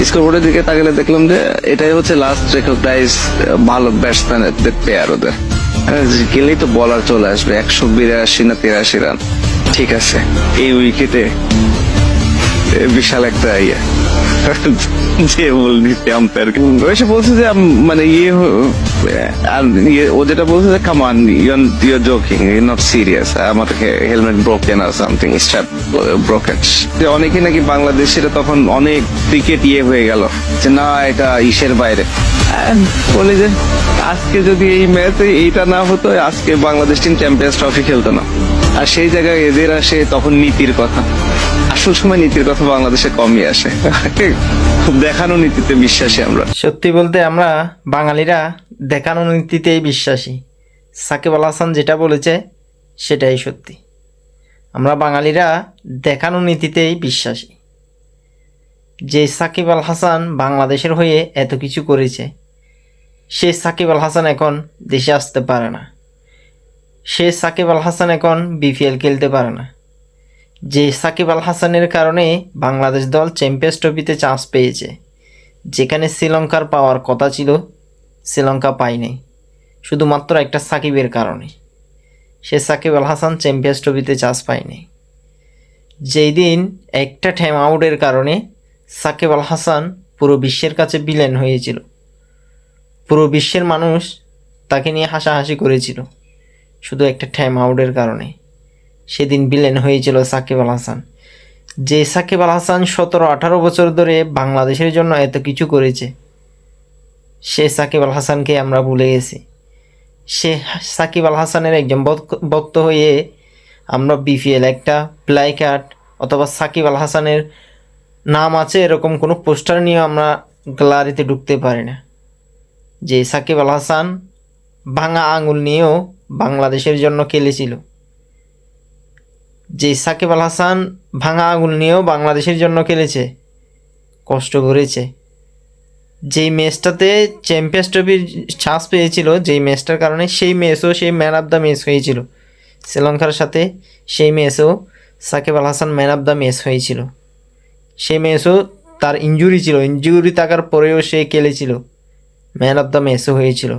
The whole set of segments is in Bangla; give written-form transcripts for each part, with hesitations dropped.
স্কোরবোর্ডের দিকে তাকালে দেখলাম যে এটাই হচ্ছে লাস্ট রেকগনাইজ ভালো ব্যাটসম্যানের পেয়ার ওদের। গেলেই তো বলার চলে আসবে 182 না 83 রান। ঠিক আছে, এই উইকেটে বিশাল একটা যে বল নিতে আম্পায়ার এসে বলছে যে মানে ও যেটা বলছে যে come on you're joking, you not serious, আমার হেলমেট ব্রোকেন আর সামথিং, স্ট্র্যাপ ব্রোকেন। অনেকে নাকি বাংলাদেশের তখন অনেক ক্রিকেট হয়ে গেল যে না এটা ইসের বাইরে। বলে যে আজকে যদি এই ম্যাচে এইটা না হতো আজকে বাংলাদেশ টিম চ্যাম্পিয়ন্স ট্রফি খেলতো না। আর সেই জায়গায় এদের আসে তখন নীতির কথা। আসল সময় নীতির কথা বাংলাদেশে কমই আসে। খুব দেখানো নীতিতে বিশ্বাসী আমরা। সত্যি বলতে আমরা বাঙালিরা দেখানো নীতিতেই বিশ্বাসী। সাকিব আল হাসান যেটা বলেছে সেটাই সত্যি। আমরা বাঙালিরা দেখানো নীতিতেই বিশ্বাসী। যে সাকিব আল হাসান বাংলাদেশের হয়ে এত কিছু করেছে, সে সাকিব আল হাসান এখন দেশে আসতে পারে না। সে সাকিব আল হাসান এখন বিপিএল খেলতে পারে না। যে সাকিব আল হাসানের কারণে বাংলাদেশ দল চ্যাম্পিয়ন্স ট্রফিতে চান্স পেয়েছে, যেখানে শ্রীলঙ্কার পাওয়ার কথা ছিল, শ্রীলঙ্কা পায়নি শুধুমাত্র একটা সাকিবের কারণে। সে সাকিব আল হাসান চ্যাম্পিয়ন্স ট্রফিতে চান্স পায়নি। যেই দিন একটা টাইম আউটের কারণে সাকিব আল হাসান পুরো বিশ্বের কাছে ভিলেন হয়েছিল, পুরো বিশ্বের মানুষ তাকে নিয়ে হাসাহাসি করেছিল শুধু একটা টাইম আউটের কারণে। সেদিন ভিলেন হয়েছিল সাকিব আল হাসান। যে সাকিব আল হাসান 17-18 বছর ধরে বাংলাদেশের জন্য এত কিছু করেছে, সে সাকিব আল হাসানকে আমরা ভুলে গেছি। সে সাকিব আল হাসানের একজন ভক্ত হয়ে আমরা বিপিএল একটা প্লাই কার্ড অথবা সাকিব আল হাসানের নাম আছে এরকম কোনো পোস্টার নিয়ে আমরা গ্যালারিতে ঢুকতে পারি না। যে সাকিব আল হাসান ভাঙা আঙুল নিয়েও বাংলাদেশের জন্য খেলেছিল, যে সাকিব আল হাসান ভাঙা আঙুল নিয়েও বাংলাদেশের জন্য খেলেছে, কষ্ট করেছে। যেই ম্যাচটাতে চ্যাম্পিয়ন্স ট্রফির চান্স পেয়েছিল, যেই ম্যাচটার কারণে, সেই ম্যাচও সেই ম্যান অফ দ্য ম্যাচ হয়েছিল শ্রীলঙ্কার সাথে। সেই ম্যাচেও Shakib Al Hasan man of the match হয়েছিল। সেই ম্যাচও তার ইনজুরি ছিল, ইনজুরি থাকার পরেও সে খেলেছিল, ম্যান অফ দ্য ম্যাচও হয়েছিল।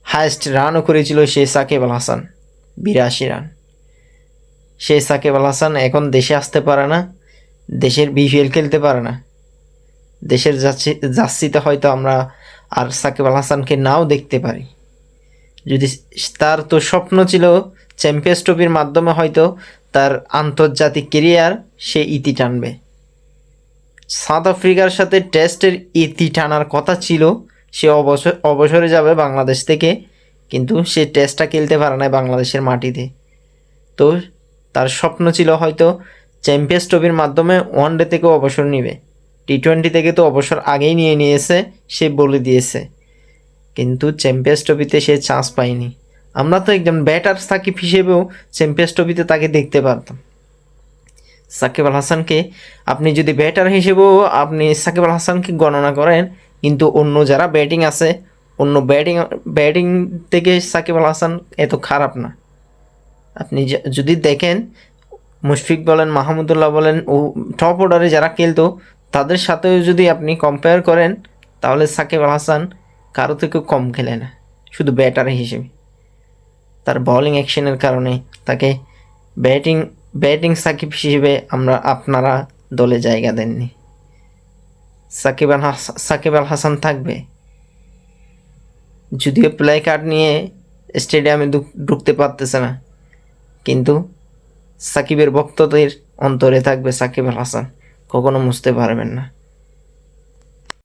হায়েস্ট রানও করেছিল সেই সাকিব আল হাসান, 82 রান। সেই সাকিব আল হাসান এখন দেশে আসতে পারে না, দেশের বিপিএল খেলতে পারে না। দেশের জার্সিতে হয়তো আমরা আর সাকিব আল হাসানকে নাও দেখতে পারি। যদি তার তো স্বপ্ন ছিল চ্যাম্পিয়ন্স ট্রফির মাধ্যমে হয়তো তার আন্তর্জাতিক কেরিয়ার সে ইতি টানবে। সাউথ আফ্রিকার সাথে টেস্টের ইতি টানার কথা ছিল, সে অবসরে যাবে বাংলাদেশ থেকে, কিন্তু সে টেস্টটা খেলতে পারে না বাংলাদেশের মাটিতে। তো তার স্বপ্ন ছিল হয়তো চ্যাম্পিয়ন্স ট্রফির মাধ্যমে ওয়ানডে থেকে অবসর নেবে। টি-20 থেকে তো অবসর আগেই নিয়েছে, সে বলে দিয়েছে, কিন্তু চ্যাম্পিয়ন্স ট্রফিতে সে চান্স পায়নি। আমরা তো একজন ব্যাটার সাকিব হিসেবেও চ্যাম্পিয়ন্স ট্রফিতে তাকে দেখতে পারতাম। সাকিব আল হাসানকে আপনি যদি ব্যাটার হিসেবেও আপনি সাকিব আল হাসানকে গণনা করেন, কিন্তু অন্য যারা ব্যাটিং আছে, অন্য ব্যাটিং থেকে সাকিব আল হাসান এত খারাপ না। আপনি যদি দেখেন, মুশফিক বলেন, মাহমুদুল্লাহ বলেন, ও টপ অর্ডারে যারা খেলতো তাদের সাথেও যদি আপনি কম্পেয়ার করেন, তাহলে সাকিব আল হাসান কারো থেকেও কম খেলে না, শুধু ব্যাটার হিসেবে। তার বোলিং অ্যাকশনের কারণে তাকে ব্যাটিং সাকিব হিসেবে আপনারা দলে জায়গা দেননি। সাকিব আল হাসান থাকবে, যদিও প্লে কার্ড নিয়ে স্টেডিয়ামে ঢুকতে পারতেছে না, কিন্তু সাকিবের ভক্তদের অন্তরে থাকবে সাকিব আল হাসান, কখনো মুছতে পারবেন না।